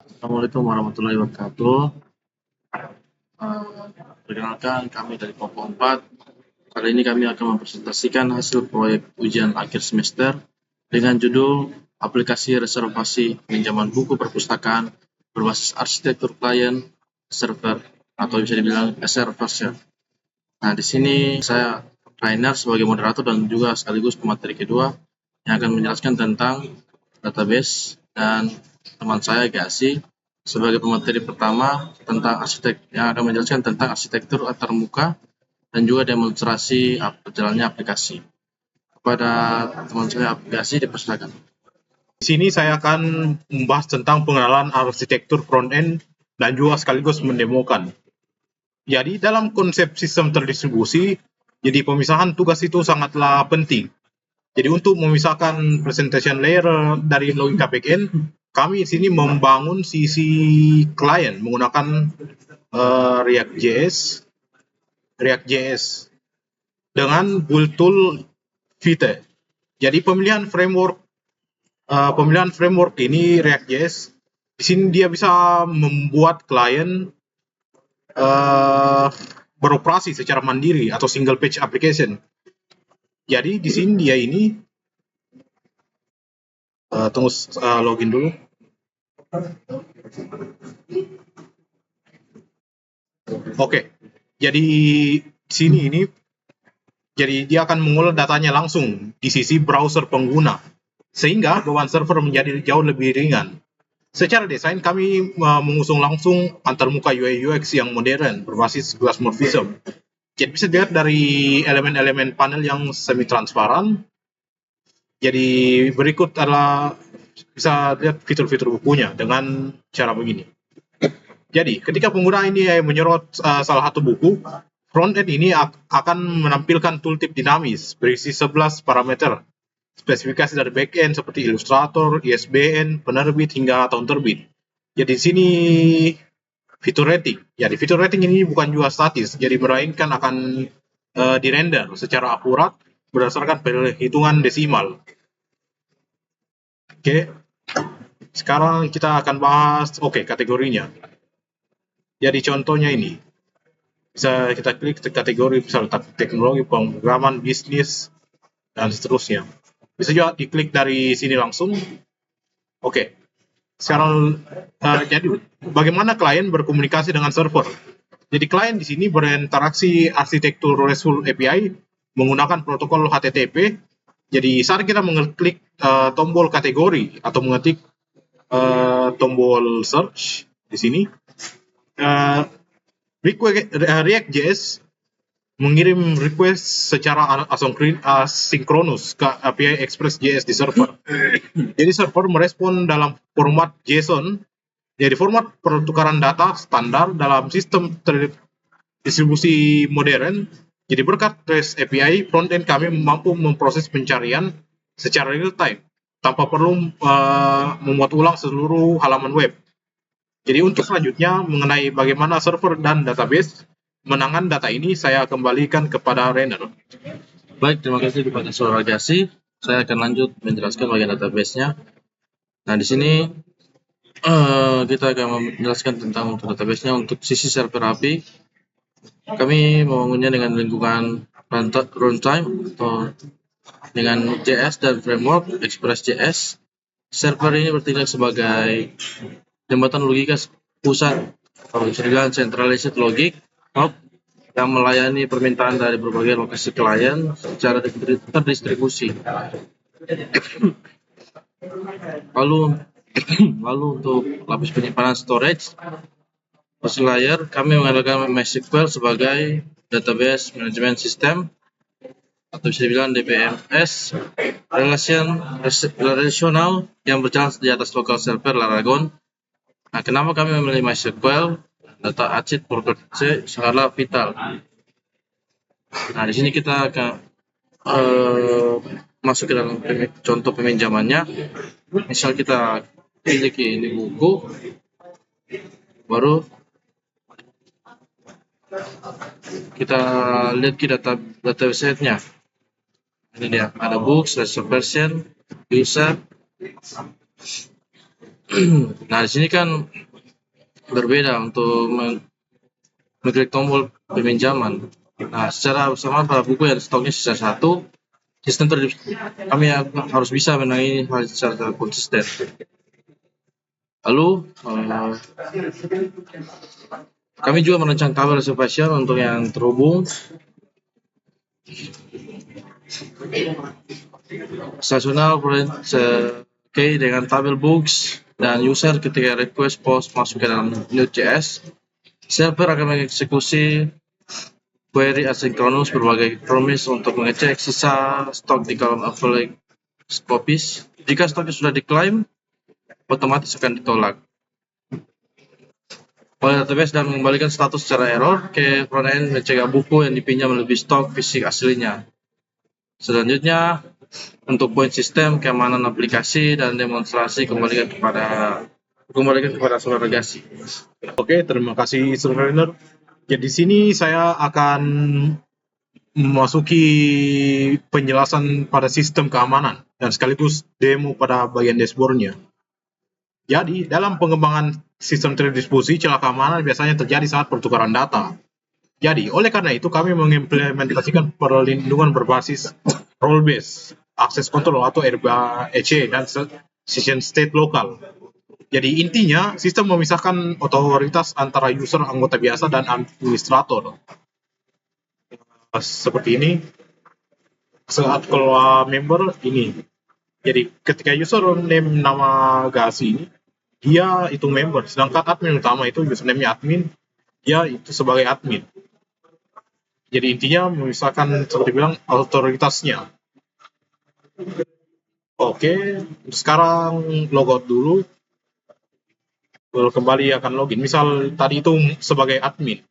Assalamualaikum warahmatullahi wabarakatuh. Perkenalkan, kami dari Kelompok 4. Kali ini kami akan mempresentasikan hasil proyek ujian akhir semester dengan judul Aplikasi Reservasi Pinjaman Buku Perpustakaan berbasis arsitektur klien server atau bisa dibilang SR version. Nah, di sini saya Rainer sebagai moderator dan juga sekaligus pemateri kedua yang akan menjelaskan tentang database, dan teman saya Gasi sebagai pemateri pertama tentang yang akan menjelaskan tentang arsitektur antarmuka dan juga demonstrasi berjalannya aplikasi. Kepada teman saya Gasi, dipersilakan. Di sini saya akan membahas tentang pengenalan arsitektur front-end dan juga sekaligus mendemokan. Jadi dalam konsep sistem terdistribusi, jadi pemisahan tugas itu sangatlah penting. Jadi untuk memisahkan presentation layer dari logika backend, kami di sini membangun sisi klien menggunakan React.js dengan build tool Vite. Jadi pemilihan framework ini React.js, di sini dia bisa membuat klien beroperasi secara mandiri atau single page application. Jadi di sini dia ini tunggu login dulu. Oke. Jadi di sini ini jadi dia akan mengolah datanya langsung di sisi browser pengguna, sehingga beban server menjadi jauh lebih ringan. Secara desain kami mengusung langsung antarmuka UI UX yang modern berbasis glass morphism. Jadi bisa dilihat dari elemen-elemen panel yang semi transparan. Jadi berikut adalah bisa lihat fitur-fitur bukunya dengan cara begini. Jadi ketika pengguna ini menyorot salah satu buku, front-end ini akan menampilkan tooltip dinamis berisi 11 parameter. Spesifikasi dari backend seperti Illustrator, ISBN, penerbit hingga tahun terbit. Jadi di sini fitur rating. Jadi fitur rating ini bukan juga statis, jadi melainkan akan dirender secara akurat berdasarkan perhitungan desimal. Oke. Sekarang kita akan bahas kategorinya. Jadi contohnya ini. Bisa kita klik kategori misalnya teknologi, pemrograman, bisnis, dan seterusnya. Bisa juga diklik dari sini langsung. Oke. Sekarang jadi bagaimana klien berkomunikasi dengan server? Jadi klien di sini berinteraksi arsitektur RESTful API menggunakan protokol HTTP. Jadi saat kita mengklik tombol kategori atau mengetik tombol search di sini, React.js mengirim request secara asinkronus ke API Express.js di server. Jadi server merespon dalam format JSON, jadi format pertukaran data standar dalam sistem distribusi modern. Jadi berkat REST API, frontend kami mampu memproses pencarian secara real time tanpa perlu membuat ulang seluruh halaman web. Jadi untuk selanjutnya mengenai bagaimana server dan database menangan data ini, saya kembalikan kepada Rainer. Baik, terima kasih kepada Saudara Gasi. Saya akan lanjut menjelaskan bagian database-nya. Nah, di sini kita akan menjelaskan tentang untuk database-nya. Untuk sisi server API, kami membangunnya dengan lingkungan runtime atau dengan JS dan framework Express.js. Server ini bertindak sebagai jembatan logika pusat atau bisa dibilang centralized logic hub yang melayani permintaan dari berbagai lokasi klien secara terdistribusi. Lalu untuk lapis penyimpanan storage first layer, kami menggunakan MySQL sebagai database management system atau bisa dibilang DBMS relational yang berjalan di atas local server Laragon. Nah, kenapa kami memilih MySQL? Data ACID property sangatlah vital. Nah, di sini kita akan masuk ke dalam contoh peminjamannya. Misal kita pilih ini buku, baru kita lihat ke database-nya. Ini dia, ada books, reservation, user. Nah, di sini kan berbeda untuk mengklik tombol peminjaman. Nah, secara bersama pada buku yang stoknya sisa 1, sistem kami harus bisa menangani hal secara konsisten. Lalu, kami juga merancang tabel spasial untuk yang terhubung stasional dengan tabel books dan user ketika request post masuk ke dalam Node.js. Server akan mengeksekusi query asinkronus berbagai promise untuk mengecek sisa stok di kolom available copies. Jika stoknya sudah diklaim, otomatis akan ditolak oleh database dan mengembalikan status secara error ke frontend mencegah buku yang dipinjam lebih stok fisik aslinya. Selanjutnya, untuk poin sistem, keamanan aplikasi, dan demonstrasi kembalikan kepada saudara Gasi. Oke, terima kasih Surveyor. Jadi di sini saya akan memasuki penjelasan pada sistem keamanan dan sekaligus demo pada bagian dashboardnya. Jadi, dalam pengembangan sistem terdistribusi, celah keamanan biasanya terjadi saat pertukaran data. Jadi, oleh karena itu kami mengimplementasikan perlindungan berbasis role-based access control atau RBAC dan session state lokal. Jadi intinya, sistem memisahkan otoritas antara user anggota biasa dan administrator. Seperti ini, saat keluar member ini. Jadi ketika user name nama Gasi ini, dia itu member, sedangkan admin utama itu username-nya admin, dia itu sebagai admin. Jadi intinya memisahkan seperti bilang otoritasnya. Oke, sekarang logout dulu. Kembali akan login. Misal tadi itu sebagai admin.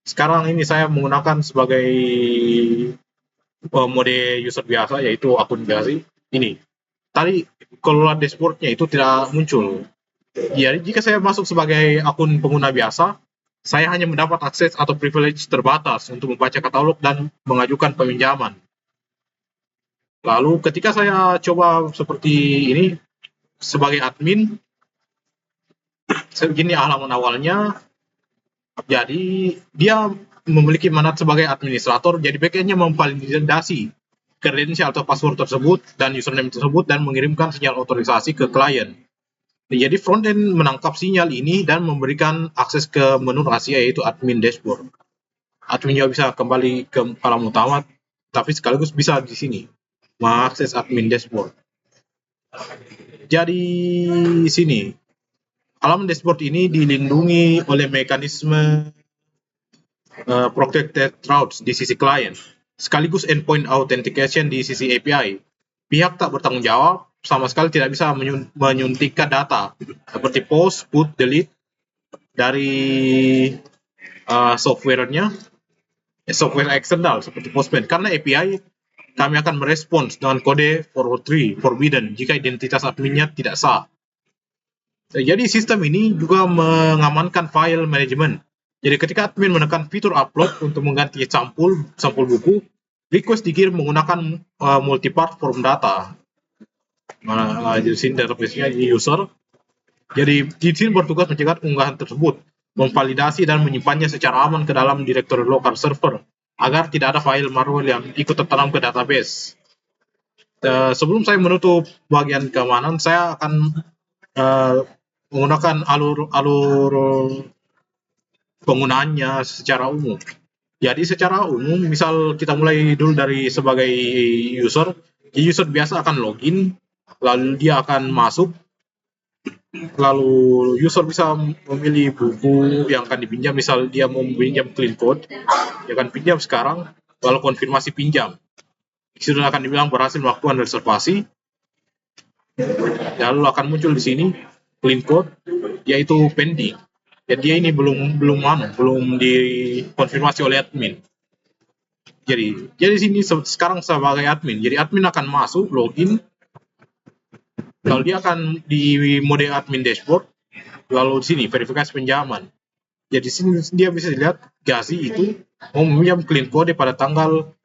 Sekarang ini saya menggunakan sebagai mode user biasa, yaitu akun Gasi. Ini. Tadi keluar dashboardnya itu tidak muncul. Jadi jika saya masuk sebagai akun pengguna biasa, saya hanya mendapat akses atau privilege terbatas untuk membaca katalog dan mengajukan peminjaman. Lalu ketika saya coba seperti ini sebagai admin, segini halaman awalnya. Jadi dia memiliki mandat sebagai administrator, jadi backend-nya memvalidasi kredensial atau password tersebut dan username tersebut dan mengirimkan sinyal otorisasi ke klien. Jadi frontend menangkap sinyal ini dan memberikan akses ke menu rahasia yaitu admin dashboard. Admin juga bisa kembali ke halaman utama, tapi sekaligus bisa di sini mengakses admin dashboard. Jadi sini halaman dashboard ini dilindungi oleh mekanisme protected routes di sisi klien, sekaligus endpoint authentication di sisi API. Pihak tak bertanggung jawab sama sekali tidak bisa menyuntikkan data seperti post, put, delete dari software-nya, software eksternal seperti Postman. Karena API, kami akan merespons dengan kode forbidden jika identitas adminnya tidak sah. Jadi sistem ini juga mengamankan file management. Jadi ketika admin menekan fitur upload untuk mengganti sampul buku, request dikirim menggunakan multipart form data. Di sini database-nya user. Jadi di sini bertugas mencegah unggahan tersebut, memvalidasi dan menyimpannya secara aman ke dalam direktori lokal server agar tidak ada file malware yang ikut tertanam ke database. Sebelum saya menutup bagian keamanan, saya akan menggunakan alur penggunaannya secara umum. Jadi secara umum, misal kita mulai dulu dari sebagai user, user biasa akan login, lalu dia akan masuk, lalu user bisa memilih buku yang akan dipinjam, misal dia mau pinjam clean code, dia akan pinjam sekarang, lalu konfirmasi pinjam. Sudah akan dibilang berhasil melakukan reservasi, lalu akan muncul di sini clean code, yaitu pending. Jadi dia ini belum dikonfirmasi oleh admin. Jadi sini sekarang sebagai admin. Jadi admin akan masuk login, lalu dia akan di mode admin dashboard, lalu di sini verifikasi pinjaman. Jadi sini dia bisa lihat Gasi itu mau meminjam clean code pada tanggal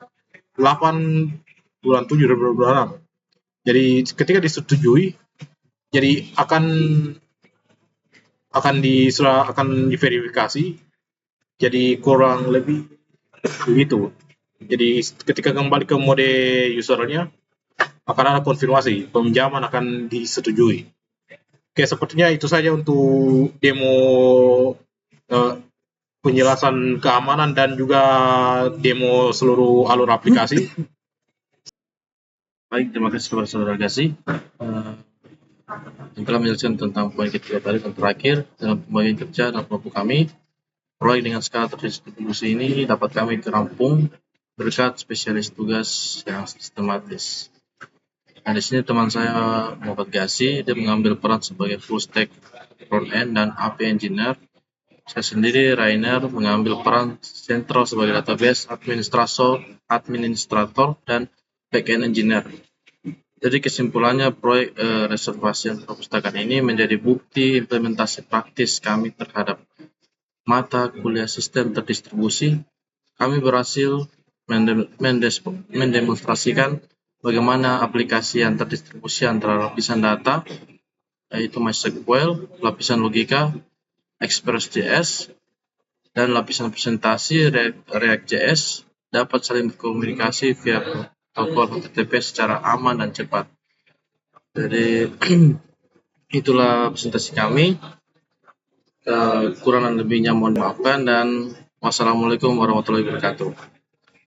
8 bulan 7 2026. Jadi ketika disetujui, Jadi akan diverifikasi. Jadi kurang lebih begitu. Jadi ketika kembali ke mode usernya akan ada konfirmasi, peminjaman akan disetujui. Oke, sepertinya itu saja untuk demo eh, penjelasan keamanan dan juga demo seluruh alur aplikasi. Baik, terima kasih kepada saudara Gasi yang telah menjelaskan tentang poin ketiga tadi dan terakhir dalam pembagian kerja dan kelompok kami. Proyek dengan skala terdistribusi ini dapat kami rampung berkat spesialis tugas yang sistematis. Nah, di sini teman saya Muhammad Gasi, dia mengambil peran sebagai full stack front end dan API engineer. Saya sendiri, Rainer, mengambil peran sentral sebagai database administrator dan backend engineer. Jadi kesimpulannya, proyek reservasi perpustakaan ini menjadi bukti implementasi praktis kami terhadap mata kuliah sistem terdistribusi. Kami berhasil mendemonstrasikan bagaimana aplikasi yang terdistribusi antara lapisan data, yaitu MySQL, lapisan logika, Express.js, dan lapisan presentasi React.js dapat saling berkomunikasi via protokol HTTP secara aman dan cepat. Jadi itulah presentasi kami. Kekurangan lebihnya mohon maafkan dan wassalamualaikum warahmatullahi wabarakatuh.